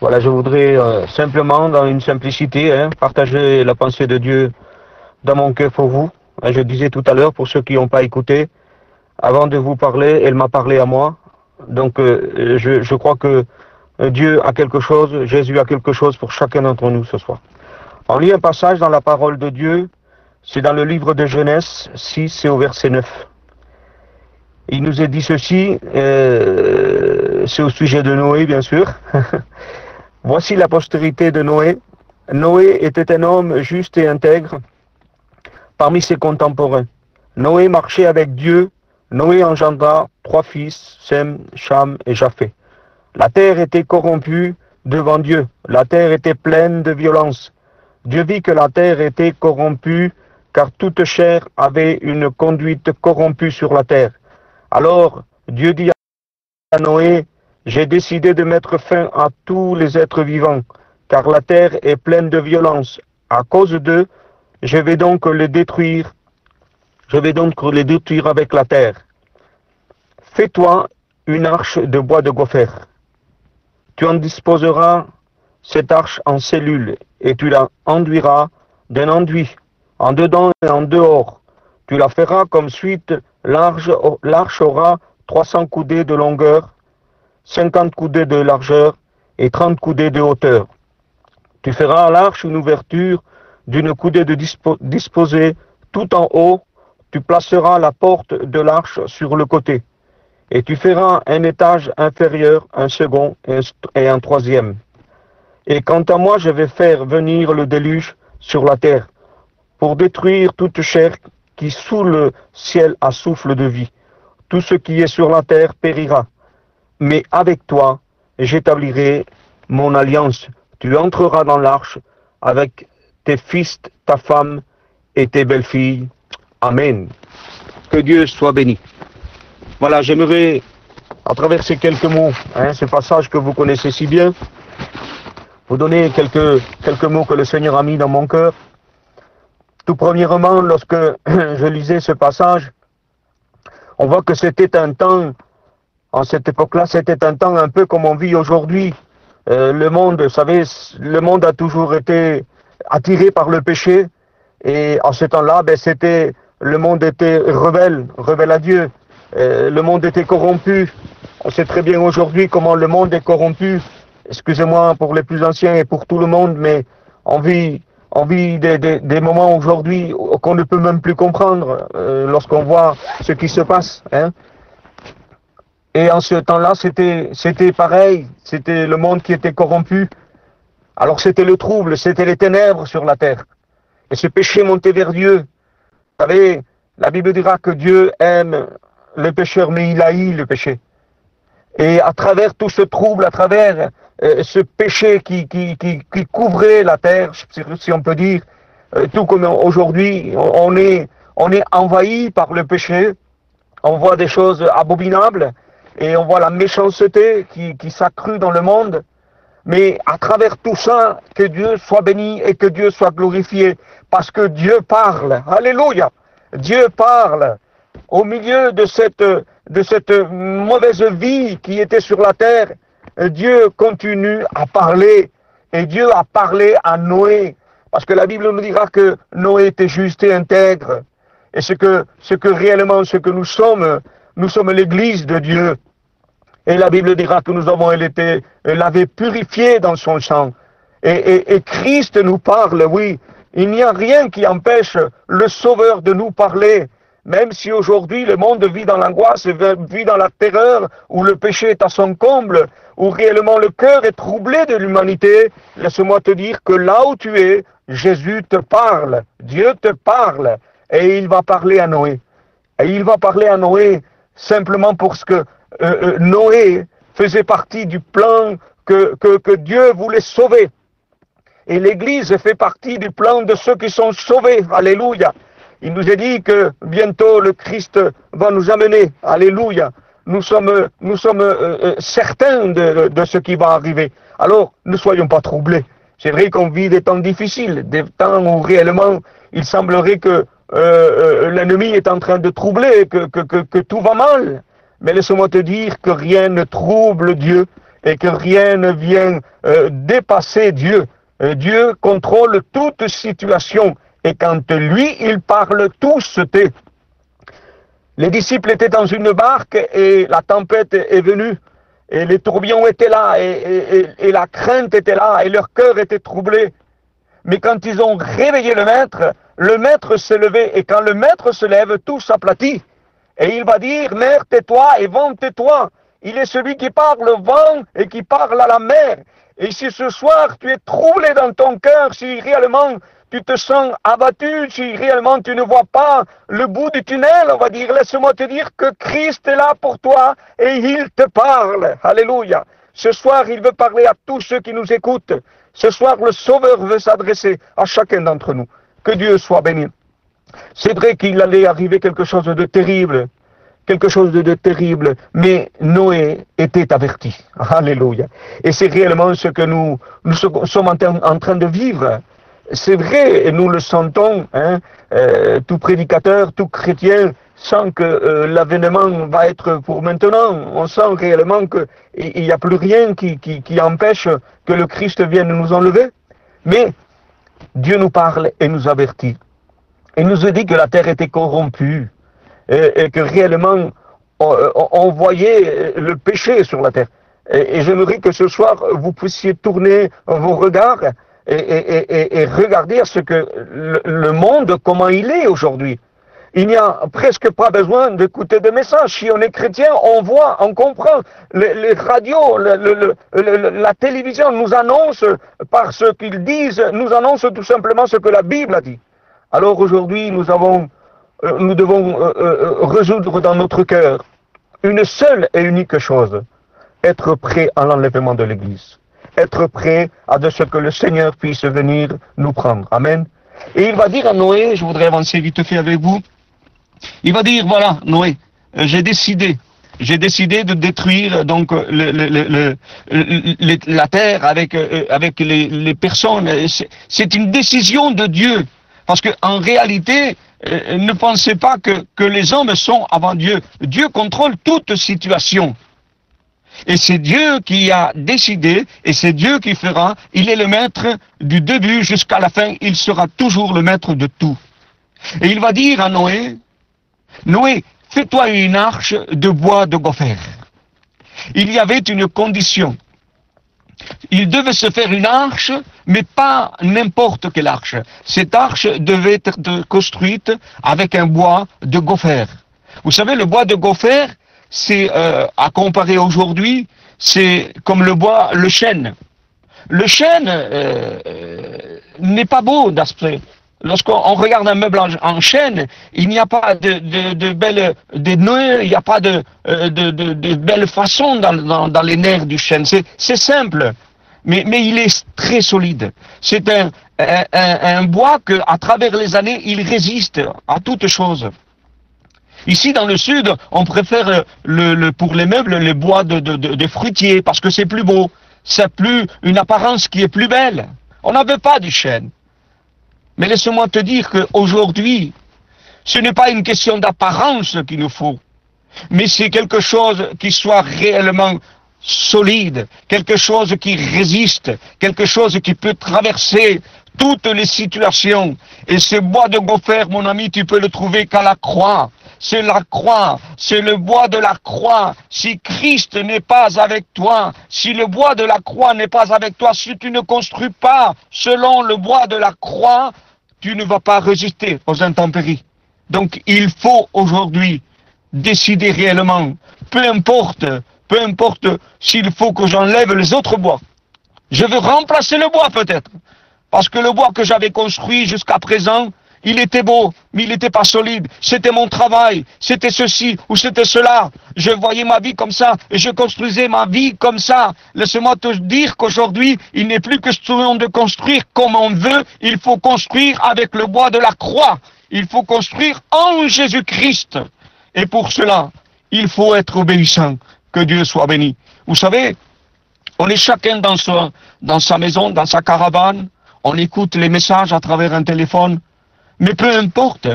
Voilà, je voudrais simplement, dans une simplicité, partager la pensée de Dieu dans mon cœur pour vous. Je disais tout à l'heure, pour ceux qui n'ont pas écouté, avant de vous parler, elle m'a parlé à moi. Donc, je crois que Dieu a quelque chose, Jésus a quelque chose pour chacun d'entre nous ce soir. On lit un passage dans la parole de Dieu, c'est dans le livre de Genèse 6 et au verset 9. Il nous est dit ceci, c'est au sujet de Noé, bien sûr. Voici la postérité de Noé. Noé était un homme juste et intègre parmi ses contemporains. Noé marchait avec Dieu. Noé engendra 3 fils, Sem, Cham et Japheth. La terre était corrompue devant Dieu. La terre était pleine de violence. Dieu vit que la terre était corrompue, car toute chair avait une conduite corrompue sur la terre. Alors Dieu dit à Noé, j'ai décidé de mettre fin à tous les êtres vivants, car la terre est pleine de violence. À cause d'eux, je vais donc les détruire. Je vais donc les détruire avec la terre. Fais-toi une arche de bois de gopher. Tu en disposeras cette arche en cellules, et tu la enduiras d'un enduit, en dedans et en dehors. Tu la feras comme suite, l'arche aura 300 coudées de longueur, 50 coudées de largeur et 30 coudées de hauteur. Tu feras à l'arche une ouverture d'une coudée disposée tout en haut. Tu placeras la porte de l'arche sur le côté. Et tu feras un étage inférieur, un second et un troisième. Et quant à moi, je vais faire venir le déluge sur la terre pour détruire toute chair qui sous le ciel a souffle de vie. Tout ce qui est sur la terre périra. Mais avec toi, j'établirai mon alliance. Tu entreras dans l'arche avec tes fils, ta femme et tes belles-filles. Amen. Que Dieu soit béni. Voilà, j'aimerais, à travers ces quelques mots, ce passage que vous connaissez si bien, vous donner quelques mots que le Seigneur a mis dans mon cœur. Tout premièrement, lorsque je lisais ce passage, on voit que c'était un temps, en cette époque-là, c'était un temps un peu comme on vit aujourd'hui. Le monde, vous savez, le monde a toujours été attiré par le péché. Et en ce temps-là, le monde était rebelle à Dieu. Le monde était corrompu. On sait très bien aujourd'hui comment le monde est corrompu. Excusez-moi pour les plus anciens et pour tout le monde, mais on vit des moments aujourd'hui qu'on ne peut même plus comprendre lorsqu'on voit ce qui se passe. Et en ce temps-là, c'était pareil, c'était le monde qui était corrompu. Alors c'était le trouble, c'était les ténèbres sur la terre. Et ce péché montait vers Dieu. Vous savez, la Bible dira que Dieu aime le pécheur, mais il haït le péché. Et à travers tout ce trouble, à travers ce péché qui couvrait la terre, si on peut dire, tout comme aujourd'hui, on est envahi par le péché. On voit des choses abominables et on voit la méchanceté qui s'accrue dans le monde. Mais à travers tout ça, que Dieu soit béni et que Dieu soit glorifié, parce que Dieu parle. Alléluia! Dieu parle au milieu de cette mauvaise vie qui était sur la terre. Dieu continue à parler, et Dieu a parlé à Noé, parce que la Bible nous dira que Noé était juste et intègre, et ce que réellement nous sommes l'église de Dieu. Et la Bible dira que nous avons l'avait purifié dans son sang. Et Christ nous parle, oui. Il n'y a rien qui empêche le Sauveur de nous parler. Même si aujourd'hui le monde vit dans l'angoisse, vit dans la terreur, où le péché est à son comble, où réellement le cœur est troublé de l'humanité, laisse-moi te dire que là où tu es, Jésus te parle, Dieu te parle, et il va parler à Noé. Et il va parler à Noé simplement parce que Noé faisait partie du plan que Dieu voulait sauver. Et l'Église fait partie du plan de ceux qui sont sauvés. Alléluia. Il nous est dit que bientôt le Christ va nous amener. Alléluia. Nous sommes certains de ce qui va arriver. Alors, ne soyons pas troublés. C'est vrai qu'on vit des temps difficiles, des temps où réellement il semblerait que l'ennemi est en train de troubler, que tout va mal. Mais laisse-moi te dire que rien ne trouble Dieu et que rien ne vient dépasser Dieu. Dieu contrôle toute situation et quand lui, il parle, tout se tait. Les disciples étaient dans une barque et la tempête est venue et les tourbillons étaient là et la crainte était là et leur cœur était troublé. Mais quand ils ont réveillé le maître s'est levé et quand le maître se lève, tout s'aplatit. Et il va dire, mer, tais-toi et vent, tais-toi. Il est celui qui parle au vent et qui parle à la mer. Et si ce soir tu es troublé dans ton cœur, si réellement tu te sens abattu, si réellement tu ne vois pas le bout du tunnel, on va dire, laisse-moi te dire que Christ est là pour toi et il te parle. Alléluia. Ce soir, il veut parler à tous ceux qui nous écoutent. Ce soir, le Sauveur veut s'adresser à chacun d'entre nous. Que Dieu soit béni. C'est vrai qu'il allait arriver quelque chose de terrible. Quelque chose de terrible, mais Noé était averti. Alléluia. Et c'est réellement ce que nous sommes en train de vivre. C'est vrai, et nous le sentons, hein, tout prédicateur, tout chrétien sent que l'avènement va être pour maintenant. On sent réellement qu'il n'y a plus rien qui empêche que le Christ vienne nous enlever. Mais Dieu nous parle et nous avertit. Il nous a dit que la terre était corrompue et que réellement on voyait le péché sur la terre. Et j'aimerais que ce soir vous puissiez tourner vos regards et regarder ce que le monde, comment il est aujourd'hui. Il n'y a presque pas besoin d'écouter des messages. Si on est chrétien, on voit, on comprend. Les radios, la télévision nous annonce par ce qu'ils disent, nous annonce tout simplement ce que la Bible a dit. Alors aujourd'hui, nous devons résoudre dans notre cœur une seule et unique chose, être prêt à l'enlèvement de l'Église, être prêt à de ce que le Seigneur puisse venir nous prendre. Amen. Et il va dire à Noé, je voudrais avancer vite fait avec vous, il va dire, voilà, Noé, j'ai décidé de détruire donc la terre avec les personnes. C'est une décision de Dieu. Parce que en réalité, ne pensez pas que les hommes sont avant Dieu. Dieu contrôle toute situation. Et c'est Dieu qui a décidé, et c'est Dieu qui fera. Il est le maître du début jusqu'à la fin. Il sera toujours le maître de tout. Et il va dire à Noé, Noé, fais-toi une arche de bois de gopher. Il y avait une condition. Il devait se faire une arche, mais pas n'importe quelle arche. Cette arche devait être construite avec un bois de gopher. Vous savez, le bois de gopher, c'est, à comparer aujourd'hui, c'est comme le chêne. Le chêne n'est pas beau d'aspect. Lorsqu'on regarde un meuble en chêne, il n'y a pas de belles nœuds, il n'y a pas de belles façons dans les nerfs du chêne. C'est simple, mais il est très solide. C'est un bois que, à travers les années, il résiste à toute chose. Ici, dans le sud, on préfère pour les meubles les bois de fruitiers parce que c'est plus beau. C'est plus une apparence qui est plus belle. On n'en veut pas du chêne. Mais laisse-moi te dire qu'aujourd'hui, ce n'est pas une question d'apparence qu'il nous faut, mais c'est quelque chose qui soit réellement solide, quelque chose qui résiste, quelque chose qui peut traverser toutes les situations. Et ce bois de gopher, mon ami, tu peux le trouver qu'à la croix. C'est la croix, c'est le bois de la croix. Si Christ n'est pas avec toi, si le bois de la croix n'est pas avec toi, si tu ne construis pas selon le bois de la croix, tu ne vas pas résister aux intempéries. Donc il faut aujourd'hui décider réellement, peu importe s'il faut que j'enlève les autres bois. Je veux remplacer le bois peut-être, parce que le bois que j'avais construit jusqu'à présent, il était beau, mais il n'était pas solide. C'était mon travail, c'était ceci ou c'était cela. Je voyais ma vie comme ça et je construisais ma vie comme ça. Laisse-moi te dire qu'aujourd'hui, il n'est plus question de construire comme on veut. Il faut construire avec le bois de la croix. Il faut construire en Jésus-Christ. Et pour cela, il faut être obéissant. Que Dieu soit béni. Vous savez, on est chacun dans sa maison, dans sa caravane. On écoute les messages à travers un téléphone. Mais peu importe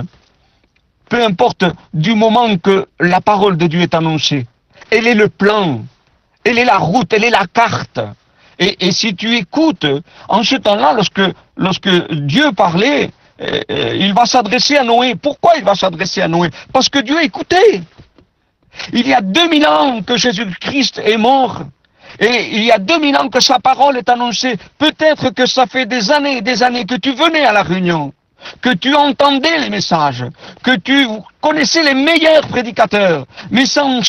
du moment que la parole de Dieu est annoncée, elle est le plan, Elle est la route, elle est la carte. Et si tu écoutes, en ce temps-là, lorsque Dieu parlait, il va s'adresser à Noé. Pourquoi il va s'adresser à Noé? Parce que Dieu écoutait. Il y a 2000 ans que Jésus-Christ est mort. Et il y a 2000 ans que sa parole est annoncée. Peut-être que ça fait des années que tu venais à la réunion, que tu entendais les messages, que tu connaissais les meilleurs prédicateurs. Mais sans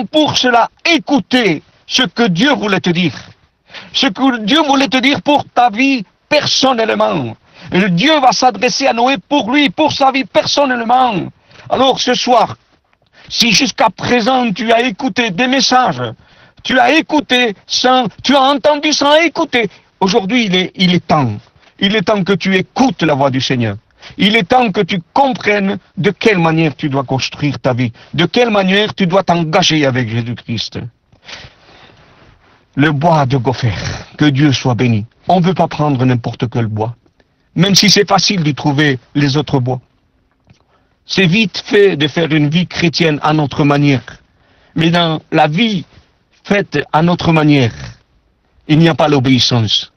pour cela écouter ce que Dieu voulait te dire. Ce que Dieu voulait te dire pour ta vie personnellement. Et Dieu va s'adresser à Noé pour lui, pour sa vie personnellement. Alors ce soir, si jusqu'à présent tu as écouté des messages, tu as entendu sans écouter, aujourd'hui il est temps. Il est temps que tu écoutes la voix du Seigneur. Il est temps que tu comprennes de quelle manière tu dois construire ta vie, de quelle manière tu dois t'engager avec Jésus-Christ. Le bois de Gopher, que Dieu soit béni. On ne veut pas prendre n'importe quel bois, même si c'est facile de trouver les autres bois. C'est vite fait de faire une vie chrétienne à notre manière. Mais dans la vie faite à notre manière, il n'y a pas l'obéissance.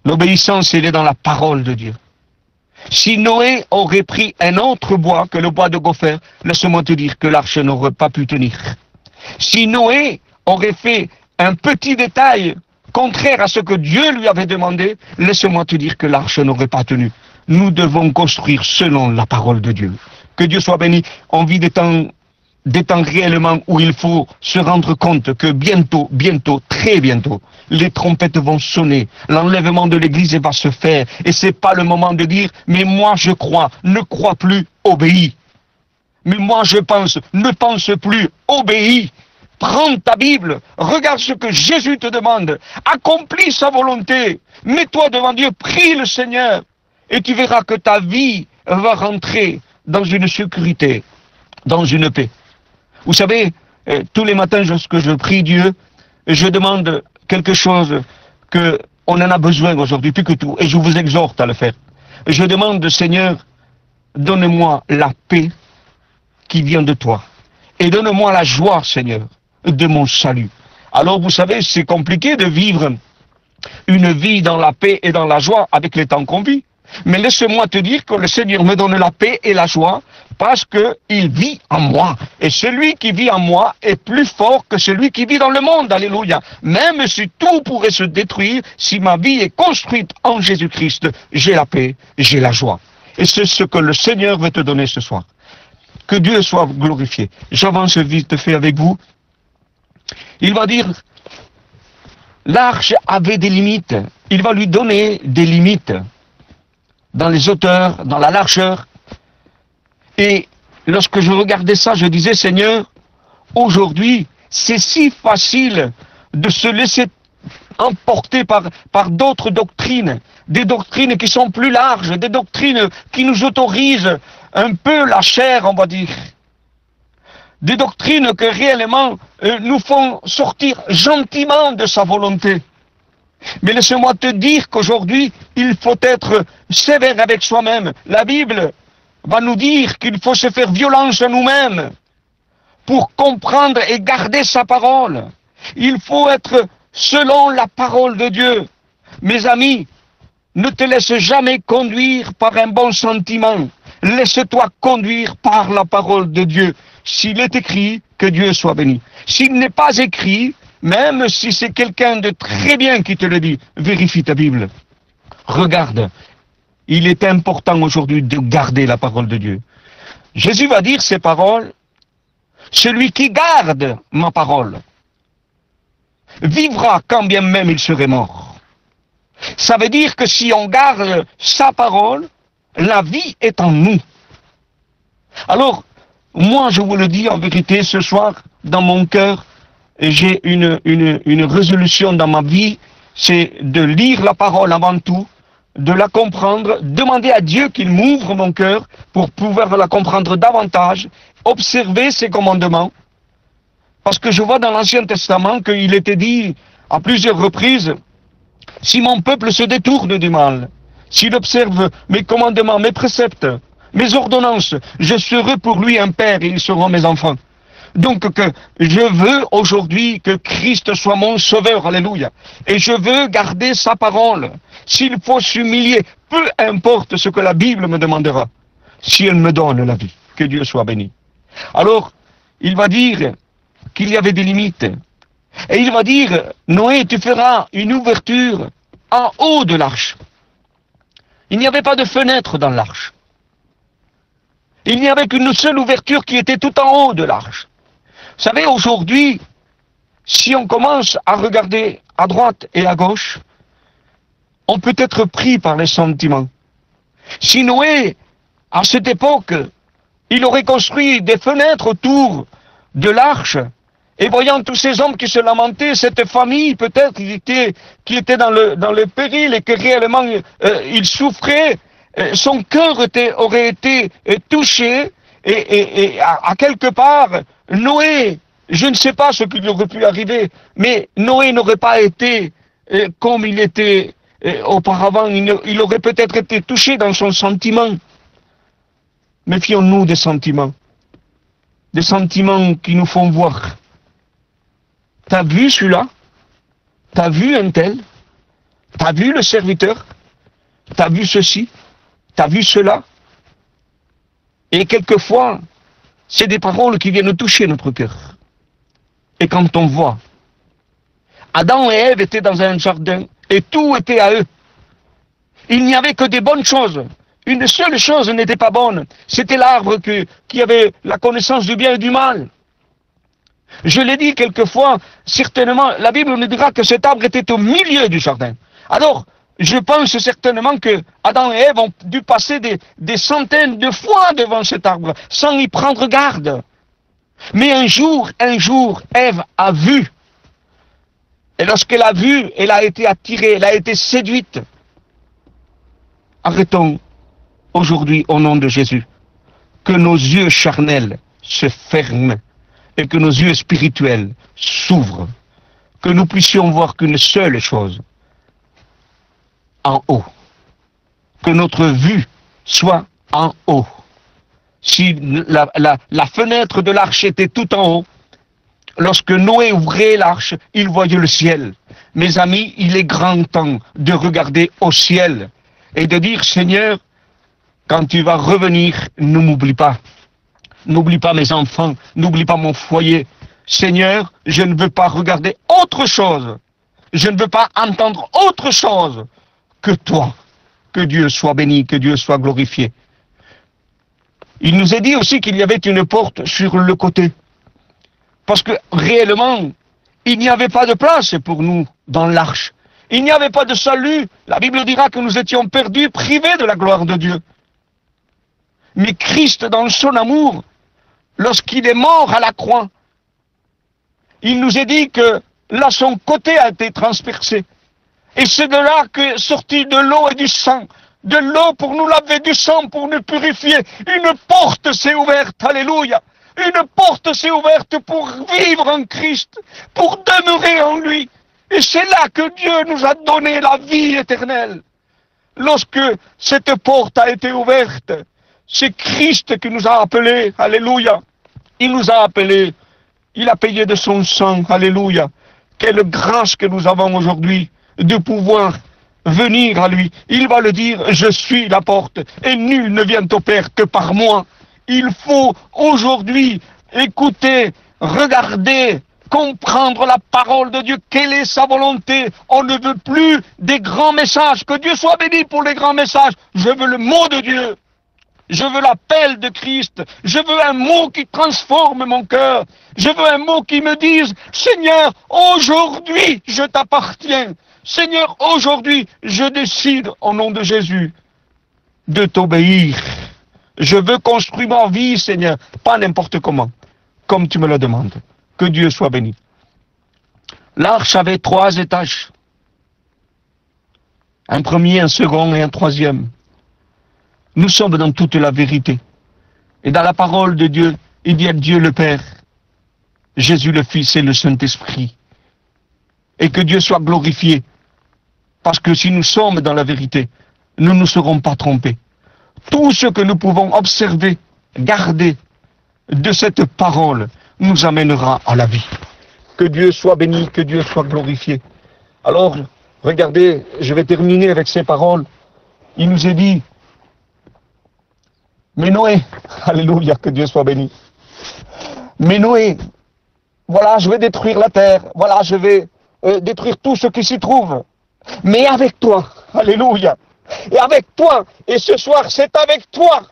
L'obéissance, elle est dans la parole de Dieu. Si Noé aurait pris un autre bois que le bois de Gopher, laisse-moi te dire que l'arche n'aurait pas pu tenir. Si Noé aurait fait un petit détail contraire à ce que Dieu lui avait demandé, laisse-moi te dire que l'arche n'aurait pas tenu. Nous devons construire selon la parole de Dieu. Que Dieu soit béni. On vit des temps réellement où il faut se rendre compte que bientôt, très bientôt, les trompettes vont sonner, l'enlèvement de l'église va se faire, et c'est pas le moment de dire, mais moi je crois, ne crois plus, obéis. Mais moi je pense, ne pense plus, obéis. Prends ta Bible, regarde ce que Jésus te demande, accomplis sa volonté, mets-toi devant Dieu, prie le Seigneur, et tu verras que ta vie va rentrer dans une sécurité, dans une paix. Vous savez, tous les matins, lorsque je prie Dieu, je demande quelque chose qu'on en a besoin aujourd'hui, plus que tout, et je vous exhorte à le faire. Je demande, Seigneur, donne-moi la paix qui vient de toi, et donne-moi la joie, Seigneur, de mon salut. Alors, vous savez, c'est compliqué de vivre une vie dans la paix et dans la joie avec les temps qu'on vit. Mais laisse-moi te dire que le Seigneur me donne la paix et la joie parce qu'il vit en moi. Et celui qui vit en moi est plus fort que celui qui vit dans le monde. Alléluia. Même si tout pourrait se détruire, si ma vie est construite en Jésus-Christ, j'ai la paix, j'ai la joie. Et c'est ce que le Seigneur veut te donner ce soir. Que Dieu soit glorifié. J'avance vite fait avec vous. Il va dire, l'arche avait des limites. Il va lui donner des limites. Dans les hauteurs, dans la largeur. Et lorsque je regardais ça, je disais, Seigneur, aujourd'hui, c'est si facile de se laisser emporter par d'autres doctrines, des doctrines qui sont plus larges, des doctrines qui nous autorisent un peu la chair, on va dire. Des doctrines que réellement nous font sortir gentiment de sa volonté. Mais laisse-moi te dire qu'aujourd'hui, il faut être sévère avec soi-même. La Bible va nous dire qu'il faut se faire violence à nous-mêmes pour comprendre et garder sa parole. Il faut être selon la parole de Dieu. Mes amis, ne te laisse jamais conduire par un bon sentiment. Laisse-toi conduire par la parole de Dieu. S'il est écrit, que Dieu soit béni. S'il n'est pas écrit, même si c'est quelqu'un de très bien qui te le dit, vérifie ta Bible. Regarde, il est important aujourd'hui de garder la parole de Dieu. Jésus va dire ces paroles, celui qui garde ma parole vivra quand bien même il serait mort. Ça veut dire que si on garde sa parole, la vie est en nous. Alors, moi je vous le dis en vérité ce soir, dans mon cœur, j'ai une résolution dans ma vie, c'est de lire la parole avant tout, de la comprendre, demander à Dieu qu'il m'ouvre mon cœur pour pouvoir la comprendre davantage, observer ses commandements, parce que je vois dans l'Ancien Testament qu'il était dit à plusieurs reprises, si mon peuple se détourne du mal, s'il observe mes commandements, mes préceptes, mes ordonnances, je serai pour lui un père et ils seront mes enfants. Donc que je veux aujourd'hui que Christ soit mon sauveur, alléluia. Et je veux garder sa parole. S'il faut s'humilier, peu importe ce que la Bible me demandera, si elle me donne la vie, que Dieu soit béni. Alors, il va dire qu'il y avait des limites. Et il va dire, Noé, tu feras une ouverture en haut de l'arche. Il n'y avait pas de fenêtre dans l'arche. Il n'y avait qu'une seule ouverture qui était tout en haut de l'arche. Vous savez, aujourd'hui, si on commence à regarder à droite et à gauche, on peut être pris par les sentiments. Si Noé, à cette époque, il aurait construit des fenêtres autour de l'arche, et voyant tous ces hommes qui se lamentaient, cette famille peut-être qui était dans le péril et que réellement il souffrait, son cœur aurait été touché et à quelque part, Noé, je ne sais pas ce qui lui aurait pu arriver, mais Noé n'aurait pas été comme il était auparavant, il aurait peut-être été touché dans son sentiment. Méfions-nous des sentiments qui nous font voir. T'as vu celui-là? T'as vu un tel? T'as vu le serviteur? T'as vu ceci? T'as vu cela? Et quelquefois, c'est des paroles qui viennent toucher notre cœur. Et quand on voit, Adam et Ève étaient dans un jardin et tout était à eux. Il n'y avait que des bonnes choses. Une seule chose n'était pas bonne. C'était l'arbre qui avait la connaissance du bien et du mal. Je l'ai dit quelquefois, certainement, la Bible nous dira que cet arbre était au milieu du jardin. Alors, je pense certainement que Adam et Ève ont dû passer des centaines de fois devant cet arbre, sans y prendre garde. Mais un jour, Ève a vu. Et lorsqu'elle a vu, elle a été attirée, elle a été séduite. Arrêtons aujourd'hui, au nom de Jésus, que nos yeux charnels se ferment et que nos yeux spirituels s'ouvrent, que nous puissions voir qu'une seule chose, en haut, que notre vue soit en haut. Si la fenêtre de l'arche était tout en haut, lorsque Noé ouvrait l'arche, il voyait le ciel. Mes amis, il est grand temps de regarder au ciel et de dire, Seigneur, quand tu vas revenir, ne m'oublie pas. N'oublie pas mes enfants, n'oublie pas mon foyer. Seigneur, je ne veux pas regarder autre chose. Je ne veux pas entendre autre chose que toi. Que Dieu soit béni, que Dieu soit glorifié. Il nous est dit aussi qu'il y avait une porte sur le côté. Parce que réellement, il n'y avait pas de place pour nous dans l'arche. Il n'y avait pas de salut. La Bible dira que nous étions perdus, privés de la gloire de Dieu. Mais Christ, dans son amour, lorsqu'il est mort à la croix, il nous est dit que là, son côté a été transpercé. Et c'est de là que sortit de l'eau et du sang. De l'eau pour nous laver, du sang pour nous purifier. Une porte s'est ouverte, alléluia. Une porte s'est ouverte pour vivre en Christ, pour demeurer en lui. Et c'est là que Dieu nous a donné la vie éternelle. Lorsque cette porte a été ouverte, c'est Christ qui nous a appelés, alléluia. Il nous a appelés, il a payé de son sang, alléluia. Quelle grâce que nous avons aujourd'hui de pouvoir venir à lui. Il va le dire, je suis la porte et nul ne vient au Père que par moi. Il faut aujourd'hui écouter, regarder, comprendre la parole de Dieu. Quelle est sa volonté? On ne veut plus des grands messages. Que Dieu soit béni pour les grands messages. Je veux le mot de Dieu. Je veux l'appel de Christ. Je veux un mot qui transforme mon cœur. Je veux un mot qui me dise, Seigneur, aujourd'hui, je t'appartiens. Seigneur, aujourd'hui, je décide, au nom de Jésus, de t'obéir. Je veux construire ma vie, Seigneur, pas n'importe comment, comme tu me le demandes. Que Dieu soit béni. L'arche avait 3 étages. Un premier, un second et un troisième. Nous sommes dans toute la vérité. Et dans la parole de Dieu, il y a Dieu le Père, Jésus le Fils et le Saint-Esprit. Et que Dieu soit glorifié. Parce que si nous sommes dans la vérité, nous ne serons pas trompés. Tout ce que nous pouvons observer, garder de cette parole, nous amènera à la vie. Que Dieu soit béni, que Dieu soit glorifié. Alors, regardez, je vais terminer avec ces paroles. Il nous est dit, mais Noé, alléluia, que Dieu soit béni. Mais Noé, voilà, je vais détruire la terre, voilà, je vais détruire tout ce qui s'y trouve. Mais avec toi, alléluia, et avec toi, et ce soir c'est avec toi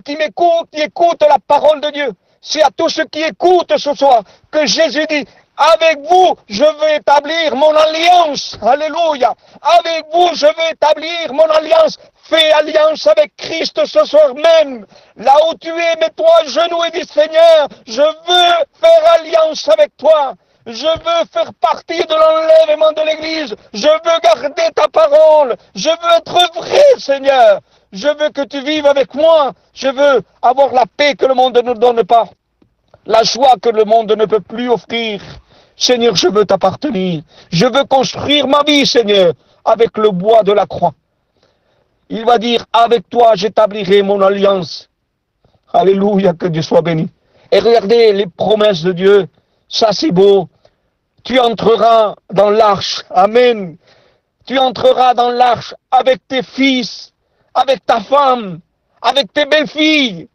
qui m'écoute, qui écoute la parole de Dieu. C'est à tous ceux qui écoutent ce soir que Jésus dit, avec vous, je veux établir mon alliance. Alléluia. Avec vous, je veux établir mon alliance. Fais alliance avec Christ ce soir même. Là où tu es, mets-toi à genoux et dis, Seigneur, je veux faire alliance avec toi. Je veux faire partie de l'enlèvement de l'Église. Je veux garder ta parole. Je veux être vrai, Seigneur. Je veux que tu vives avec moi. Je veux avoir la paix que le monde ne donne pas. La joie que le monde ne peut plus offrir. Seigneur, je veux t'appartenir. Je veux construire ma vie, Seigneur, avec le bois de la croix. Il va dire, avec toi, j'établirai mon alliance. Alléluia, que Dieu soit béni. Et regardez les promesses de Dieu. Ça, c'est beau. Tu entreras dans l'arche. Amen. Tu entreras dans l'arche avec tes fils, avec ta femme, avec tes belles-filles.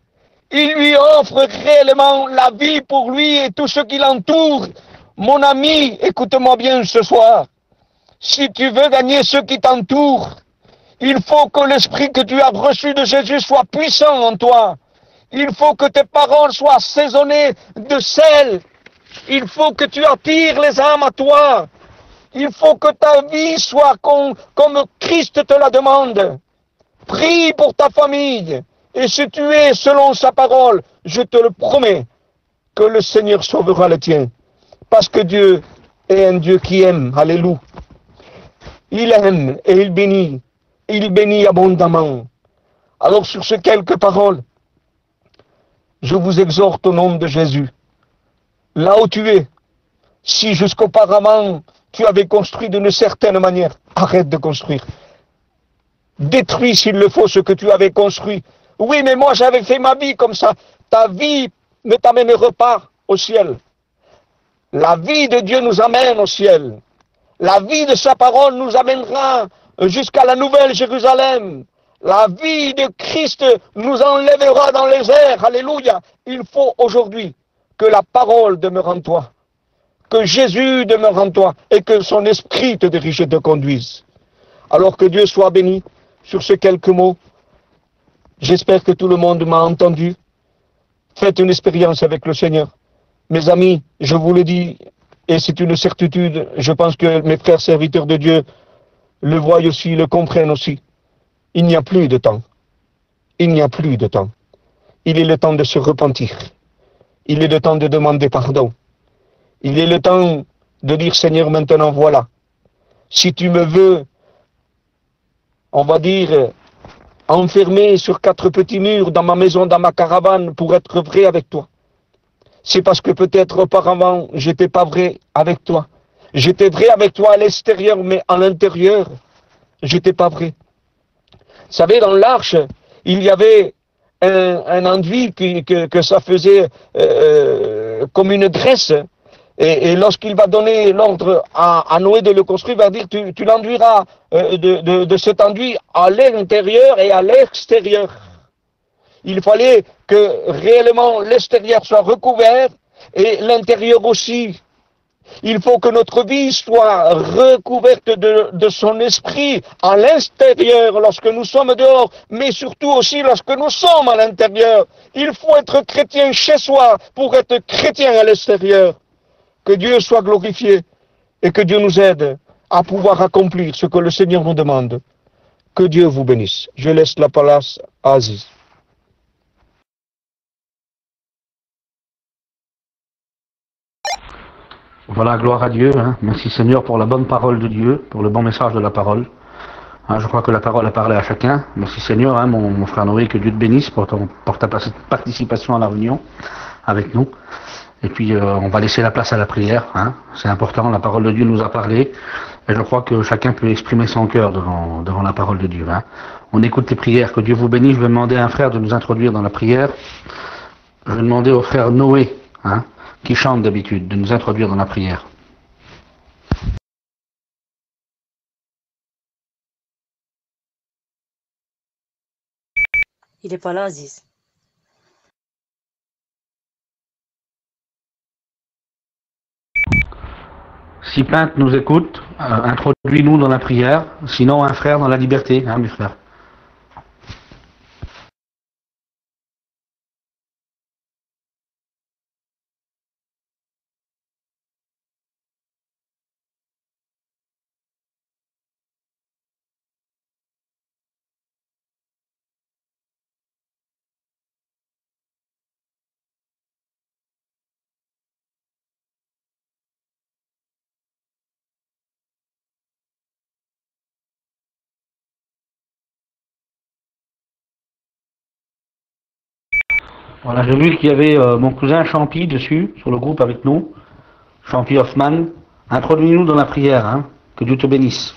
Il lui offre réellement la vie pour lui et tous ceux qui l'entourent. Mon ami, écoute-moi bien ce soir. Si tu veux gagner ceux qui t'entourent, il faut que l'esprit que tu as reçu de Jésus soit puissant en toi. Il faut que tes paroles soient assaisonnées de sel. Il faut que tu attires les âmes à toi. Il faut que ta vie soit comme Christ te la demande. Prie pour ta famille. Et si tu es selon sa parole, je te le promets, que le Seigneur sauvera le tien. Parce que Dieu est un Dieu qui aime. Alléluia. Il aime et il bénit. Il bénit abondamment. Alors sur ces quelques paroles, je vous exhorte au nom de Jésus. Là où tu es, si jusqu'auparavant tu avais construit d'une certaine manière, arrête de construire. Détruis s'il le faut ce que tu avais construit. Oui, mais moi j'avais fait ma vie comme ça. Ta vie ne t'amènera pas au ciel. La vie de Dieu nous amène au ciel. La vie de sa parole nous amènera jusqu'à la nouvelle Jérusalem. La vie de Christ nous enlèvera dans les airs. Alléluia. Il faut aujourd'hui que la parole demeure en toi, que Jésus demeure en toi et que son esprit te dirige et te conduise. Alors que Dieu soit béni sur ces quelques mots. J'espère que tout le monde m'a entendu. Faites une expérience avec le Seigneur. Mes amis, je vous le dis, et c'est une certitude, je pense que mes frères serviteurs de Dieu le voient aussi, le comprennent aussi. Il n'y a plus de temps. Il n'y a plus de temps. Il est le temps de se repentir. Il est le temps de demander pardon. Il est le temps de dire, Seigneur, maintenant voilà. Si tu me veux, on va dire, enfermé sur 4 petits murs dans ma maison, dans ma caravane, pour être vrai avec toi. C'est parce que peut-être auparavant, j'étais pas vrai avec toi. J'étais vrai avec toi à l'extérieur, mais à l'intérieur, j'étais pas vrai. Vous savez, dans l'arche, il y avait un enduit que ça faisait comme une graisse. Et lorsqu'il va donner l'ordre à Noé de le construire, il va dire, tu l'enduiras de cet enduit à l'intérieur et à l'extérieur. Il fallait que réellement l'extérieur soit recouvert et l'intérieur aussi. Il faut que notre vie soit recouverte de son esprit à l'extérieur lorsque nous sommes dehors, mais surtout aussi lorsque nous sommes à l'intérieur. Il faut être chrétien chez soi pour être chrétien à l'extérieur. Que Dieu soit glorifié et que Dieu nous aide à pouvoir accomplir ce que le Seigneur nous demande. Que Dieu vous bénisse. Je laisse la place à Aziz. Voilà, gloire à Dieu. Merci Seigneur pour la bonne parole de Dieu, pour le bon message de la parole. Je crois que la parole a parlé à chacun. Merci Seigneur, mon frère Noé, que Dieu te bénisse pour ta participation à la réunion avec nous. Et puis on va laisser la place à la prière. C'est important, la parole de Dieu nous a parlé. Et je crois que chacun peut exprimer son cœur devant la parole de Dieu. On écoute les prières. Que Dieu vous bénisse. Je vais demander à un frère de nous introduire dans la prière. Je vais demander au frère Noé hein, qui chante d'habitude, de nous introduire dans la prière. Il est pas là, Aziz. Si Pinte nous écoute, introduis-nous dans la prière, sinon un frère dans la liberté, hein, mes frères. Voilà, j'ai vu qu'il y avait mon cousin Champy dessus, sur le groupe avec nous. Champy Hoffman. Introduis-nous dans la prière, hein. Que Dieu te bénisse.